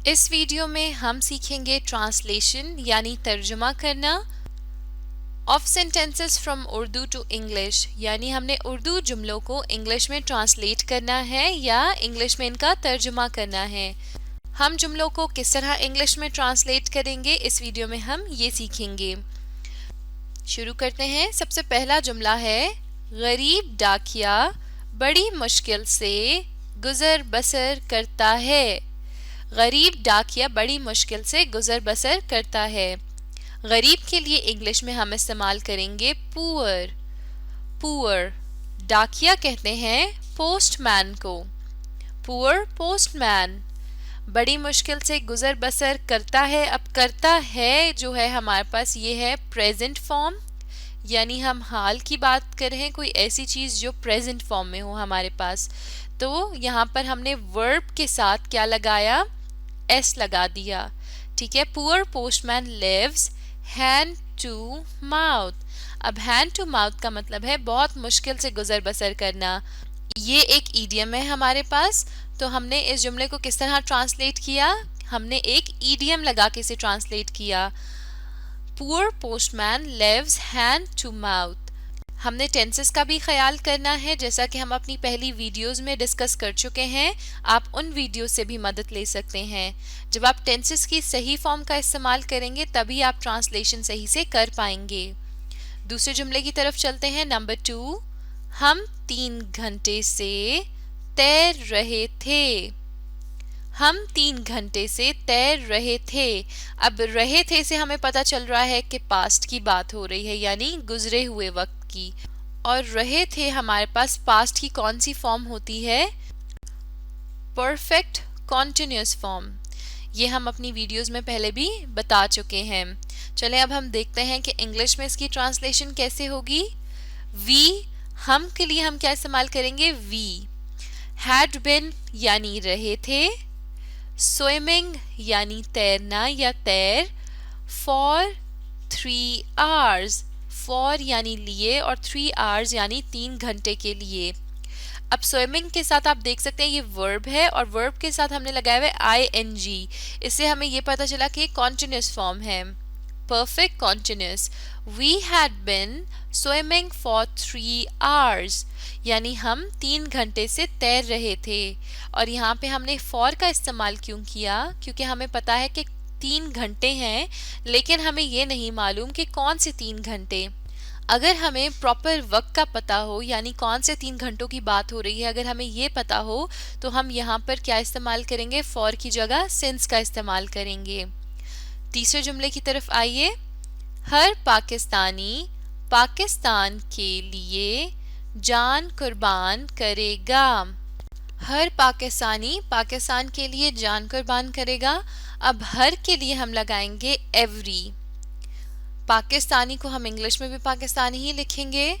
इस वीडियो में हम सीखेंगे ट्रांसलेशन यानी तर्जुमा करना of sentences from Urdu to English, यानी हमने उर्दू जुमलों को इंग्लिश में ट्रांसलेट करना है या इंग्लिश में इनका तर्जुमा करना है। हम जुमलों को किस तरह इंग्लिश में ट्रांसलेट करेंगे इस वीडियो में हम ये सीखेंगे। शुरू करते हैं। सबसे पहला जुमला है गरीब डाकिया बड़ी मुश्किल से गुजर बसर करता है। गरीब डाकिया बड़ी मुश्किल से गुजर बसर करता है। गरीब के लिए इंग्लिश में हम इस्तेमाल करेंगे पुअर। पुअर। डाकिया कहते हैं पोस्टमैन को। Poor postman. बड़ी मुश्किल से गुजर बसर करता है। अब करता है जो है हमारे पास ये है प्रेजेंट फॉर्म, यानी हम हाल की बात कर रहे हैं, कोई ऐसी चीज जो प्रेजेंट फॉर्म में हो हमारे पास। तो यहाँ पर हमने वर्ब के साथ क्या लगाया, एस लगा दिया। ठीक है। Poor postman lives hand to mouth. अब हैंड टू माउथ का मतलब है बहुत मुश्किल से गुजर बसर करना। ये एक ईडियम है हमारे पास। तो हमने इस जुमले को किस तरह ट्रांसलेट किया, हमने एक ईडियम लगा के इसे ट्रांसलेट किया। Poor postman lives hand to mouth. हमने टेंसेस का भी ख्याल करना है, जैसा कि हम अपनी पहली वीडियोस में डिस्कस कर चुके हैं। आप उन वीडियो से भी मदद ले सकते हैं। जब आप टेंसेस की सही फॉर्म का इस्तेमाल करेंगे तभी आप ट्रांसलेशन सही से कर पाएंगे। दूसरे जुमले की तरफ चलते हैं। नंबर 2, हम 3 घंटे से तैर रहे थे। हम 3 घंटे से तैर रहे थे। अब रहे थे से हमें पता चल रहा है कि पास्ट की बात हो रही है, यानी गुजरे हुए वक्त की। और रहे थे हमारे पास पास्ट की कौन सी फॉर्म होती है, परफेक्ट कॉन्टिन्यूअस फॉर्म। ये हम अपनी वीडियोस में पहले भी बता चुके हैं। चले अब हम देखते हैं कि इंग्लिश में इसकी ट्रांसलेशन कैसे होगी। वी, हम के लिए हम क्या इस्तेमाल करेंगे, वी। हैड बिन यानी रहे थे। स्विमिंग यानी तैरना या तैर। फॉर 3 आवर्स, फॉर यानी लिए और 3 आवर्स यानी 3 घंटे के लिए। अब स्विमिंग के साथ आप देख सकते हैं ये वर्ब है और वर्ब के साथ हमने लगाया हुआ है आईएनजी। इससे हमें ये पता चला कि कॉन्टिन्यूअस फॉर्म है, perfect continuous. We had been swimming for 3 hours, यानी हम 3 घंटे से तैर रहे थे। और यहाँ पे हमने फॉर का इस्तेमाल क्यों किया, क्योंकि हमें पता है कि 3 घंटे हैं, लेकिन हमें ये नहीं मालूम कि कौन से 3 घंटे। अगर हमें प्रॉपर वक्त का पता हो, यानी कौन से 3 घंटों की बात हो रही है, अगर हमें ये पता हो तो हम यहाँ पर क्या इस्तेमाल करेंगे, फॉर की जगह सिंस का इस्तेमाल करेंगे। तीसरे जुमले की तरफ आइए। हर पाकिस्तानी पाकिस्तान के लिए जान कुर्बान करेगा। हर पाकिस्तानी पाकिस्तान के लिए जान कुर्बान करेगा। अब हर के लिए हम लगाएंगे एवरी। पाकिस्तानी को हम इंग्लिश में भी पाकिस्तानी ही लिखेंगे।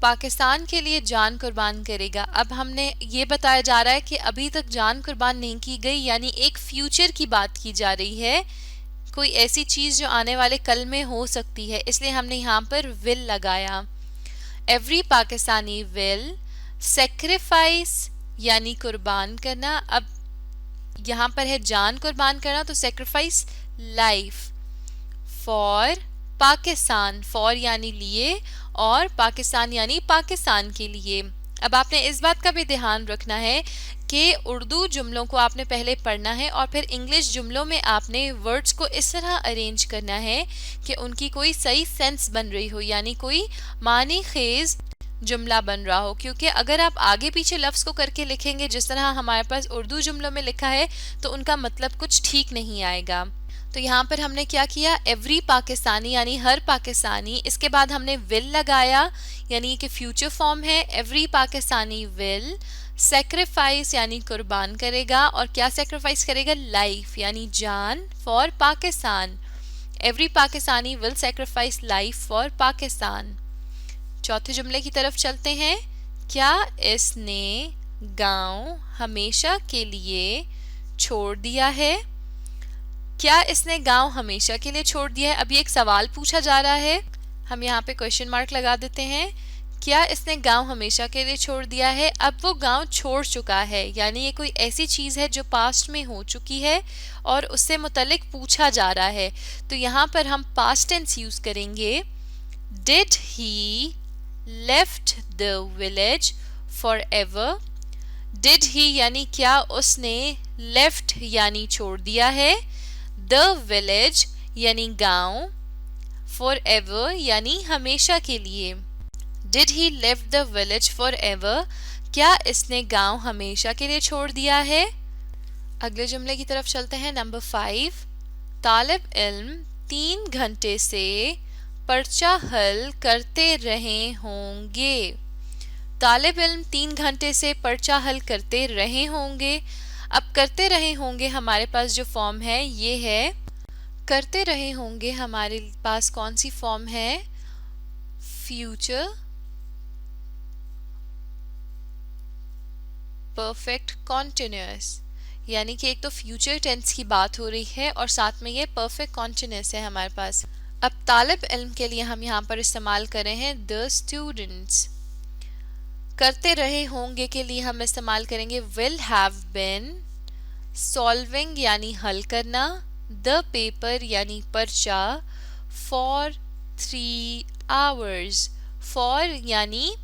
पाकिस्तान के लिए जान कुर्बान करेगा। अब हमने ये बताया जा रहा है कि अभी तक जान कुर्बान नहीं की गई, यानी एक फ्यूचर की बात की जा रही है, कोई ऐसी चीज जो आने वाले कल में हो सकती है, इसलिए हमने यहाँ पर विल लगाया। एवरी पाकिस्तानी विल सेक्रीफाइस यानी कुर्बान करना। अब यहाँ पर है जान कुर्बान करना, तो sacrifice life for Pakistan. For यानी लिए और पाकिस्तान यानी पाकिस्तान के लिए। अब आपने इस बात का भी ध्यान रखना है कि उर्दू जुमलों को आपने पहले पढ़ना है और फिर इंग्लिश जुमलों में आपने वर्ड्स को इस तरह अरेंज करना है कि उनकी कोई सही सेंस बन रही हो, यानी कोई मानी खेज जुमला बन रहा हो। क्योंकि अगर आप आगे पीछे लफ्ज को करके लिखेंगे जिस तरह हमारे पास उर्दू जुमलों में लिखा है, तो उनका मतलब कुछ ठीक नहीं आएगा। तो यहाँ पर हमने क्या किया, एवरी पाकिस्तानी यानी हर पाकिस्तानी, इसके बाद हमने विल लगाया, यानी कि फ्यूचर फॉर्म है। एवरी पाकिस्तानी विल सेक्रीफाइस यानी कुर्बान करेगा। और क्या सेक्रीफाइस करेगा, लाइफ यानी जान, for Pakistan. Every Pakistani will sacrifice life for Pakistan. चौथे जुमले की तरफ चलते हैं। क्या इसने गांव हमेशा के लिए छोड़ दिया है। क्या इसने गांव हमेशा के लिए छोड़ दिया है। अब ये एक सवाल पूछा जा रहा है, हम यहाँ पे क्वेश्चन मार्क लगा देते हैं। क्या इसने गांव हमेशा के लिए छोड़ दिया है? अब वो गांव छोड़ चुका है, यानी ये कोई ऐसी चीज है जो पास्ट में हो चुकी है और उससे मुतल्लिक पूछा जा रहा है। तो यहाँ पर हम पास्ट टेंस यूज करेंगे। Did he left the village for ever? Did he यानी क्या उसने, लेफ्ट यानी छोड़ दिया है, द विलेज यानी गांव, फॉर एवर यानी हमेशा के लिए। Did he left the village forever? क्या इसने गांव हमेशा के लिए छोड़ दिया है? अगले जुमले की तरफ चलते हैं। नंबर 5, तालिब इल्म 3 घंटे से पर्चा हल करते रहे होंगे। तालिब इल्म 3 घंटे से पर्चा हल करते रहे होंगे। अब करते रहे होंगे हमारे पास जो फॉर्म है ये है, करते रहे होंगे हमारे पास कौन सी फॉर्म है? फ्यूचर परफेक्ट कॉन्टिन्यूअस, यानी कि एक तो फ्यूचर टेंस की बात हो रही है और साथ में ये परफेक्ट कॉन्टिन्यूअस है हमारे पास। अब तालिब इल्म के लिए हम यहाँ पर इस्तेमाल कर रहे हैं द स्टूडेंट्स। करते रहे होंगे के लिए हम इस्तेमाल करेंगे विल हैव बीन। सॉल्विंग यानी हल करना, द पेपर यानी पर्चा, फॉर 3 आवर्स, फॉर यानी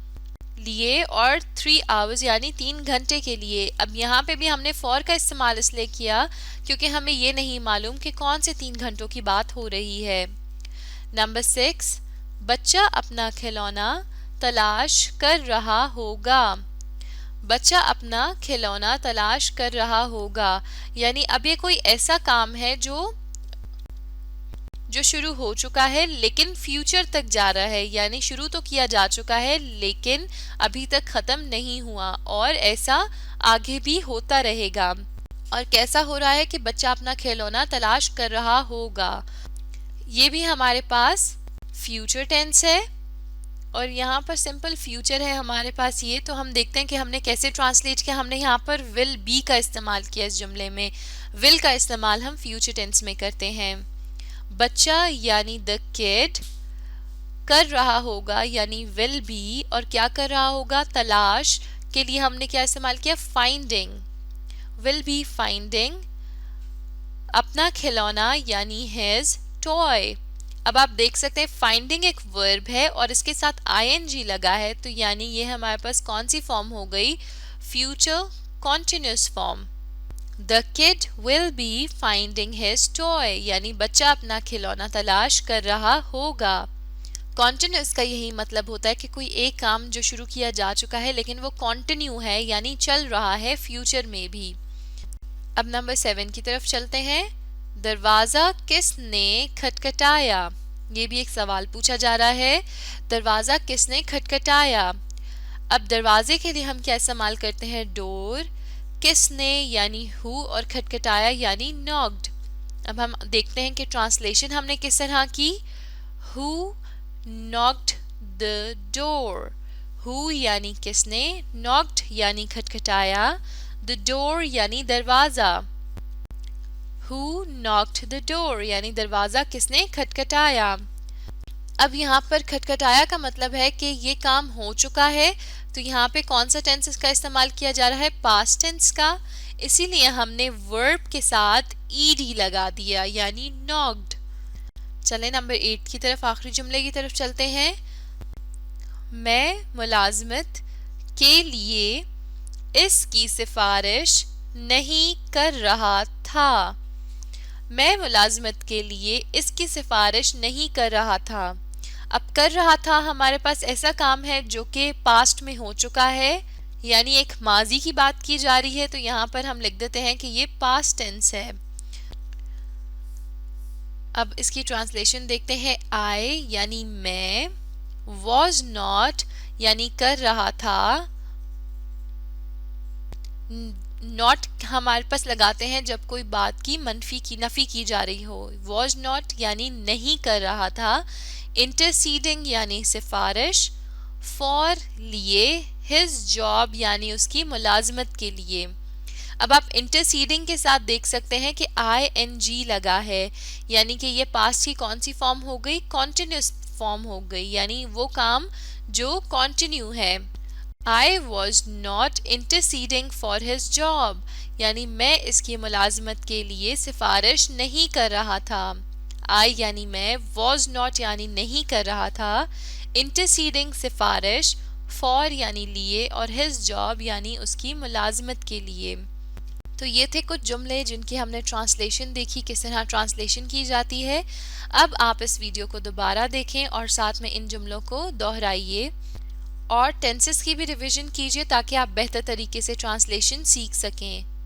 लिए और 3 आवर्स यानी 3 घंटे के लिए। अब यहाँ पे भी हमने फॉर का इस्तेमाल इसलिए किया क्योंकि हमें ये नहीं मालूम कि कौन से 3 घंटों की बात हो रही है। नंबर 6, बच्चा अपना खिलौना तलाश कर रहा होगा। बच्चा अपना खिलौना तलाश कर रहा होगा, यानी अब ये कोई ऐसा काम है जो शुरू हो चुका है लेकिन फ्यूचर तक जा रहा है, यानी शुरू तो किया जा चुका है लेकिन अभी तक खत्म नहीं हुआ और ऐसा आगे भी होता रहेगा। और कैसा हो रहा है कि बच्चा अपना खिलौना तलाश कर रहा होगा, ये भी हमारे पास फ्यूचर टेंस है और यहाँ पर सिंपल फ्यूचर है हमारे पास ये। तो हम देखते हैं कि हमने कैसे ट्रांसलेट किया। हमने यहाँ पर विल बी का इस्तेमाल किया इस जुमले में। विल का इस्तेमाल हम फ्यूचर टेंस में करते हैं। बच्चा यानी द किड, कर रहा होगा यानी विल बी, और क्या कर रहा होगा? तलाश के लिए हमने क्या इस्तेमाल किया? Finding, will be finding. अपना खिलौना यानी हिज टॉय। अब आप देख सकते हैं फाइंडिंग एक वर्ब है और इसके साथ आईएनजी लगा है, तो यानी ये हमारे पास कौन सी फॉर्म हो गई? Future continuous form. The kid will be finding his toy, यानी बच्चा अपना खिलौना तलाश कर रहा होगा। कॉन्टिन्यूअस का यही मतलब होता है कि कोई एक काम जो शुरू किया जा चुका है लेकिन वो कॉन्टिन्यू है यानी चल रहा है फ्यूचर में भी। अब नंबर 7 की तरफ चलते हैं। दरवाजा किसने खटखटाया? ये भी एक सवाल पूछा जा रहा है, दरवाजा किसने खटखटाया? अब दरवाजे के लिए हम क्या इस्तेमाल करते हैं? डोर। किसने यानी हु और खटखटाया यानी नॉक्ड। अब हम देखते हैं कि ट्रांसलेशन हमने किस तरह की। Who knocked the door. Who यानी किसने, नॉक्ड यानी खटखटाया, द डोर यानी दरवाजा। हु नॉक्ड द डोर यानी दरवाजा किसने खटखटाया। अब यहाँ पर खटखटाया का मतलब है कि ये काम हो चुका है, तो यहाँ पे कौन सा टेंस का इस्तेमाल किया जा रहा है? पास्ट टेंस का, इसीलिए हमने वर्ब के साथ ईडी लगा दिया यानी नॉक्ड। चलें नंबर 8 की तरफ, आखिरी जुमले की तरफ चलते हैं। मैं मुलाजमत के लिए इसकी सिफारिश नहीं कर रहा था। मैं मुलाजमत के लिए इसकी सिफारिश नहीं कर रहा था। अब कर रहा था हमारे पास ऐसा काम है जो कि पास्ट में हो चुका है, यानी एक माजी की बात की जा रही है, तो यहाँ पर हम लिख देते हैं कि ये पास्ट टेंस है। अब इसकी ट्रांसलेशन देखते हैं। आई यानी मैं, वॉज नॉट यानी कर रहा था, नॉट हमारे पास लगाते हैं जब कोई बात की नफी की जा रही हो। वॉज नॉट यानी नहीं कर रहा था, इंटरसीडिंग यानी सिफारिश, फॉर लिए, हिज जॉब यानी उसकी मुलाजमत के लिए। अब आप इंटरसीडिंग के साथ देख सकते हैं कि ING लगा है, यानी कि ये पास्ट की कौन सी फॉर्म हो गई? कॉन्टिन्यूअस फॉर्म हो गई, यानी वो काम जो कंटिन्यू है। I was not interceding for his job, यानी मैं इसकी मुलाजमत के लिए सिफारिश नहीं कर रहा था। I यानी मैं, was not यानी नहीं कर रहा था, interceding सिफारिश, for यानी लिए और his job यानी उसकी मुलाजमत के लिए। तो ये थे कुछ जुमले जिनकी हमने ट्रांसलेशन देखी, किस तरह ट्रांसलेशन की जाती है। अब आप इस वीडियो को दोबारा देखें और साथ में इन जुमलों को दोहराइए और टेंसेस की भी रिवीजन कीजिए ताकि आप बेहतर तरीके से ट्रांसलेशन सीख सकें।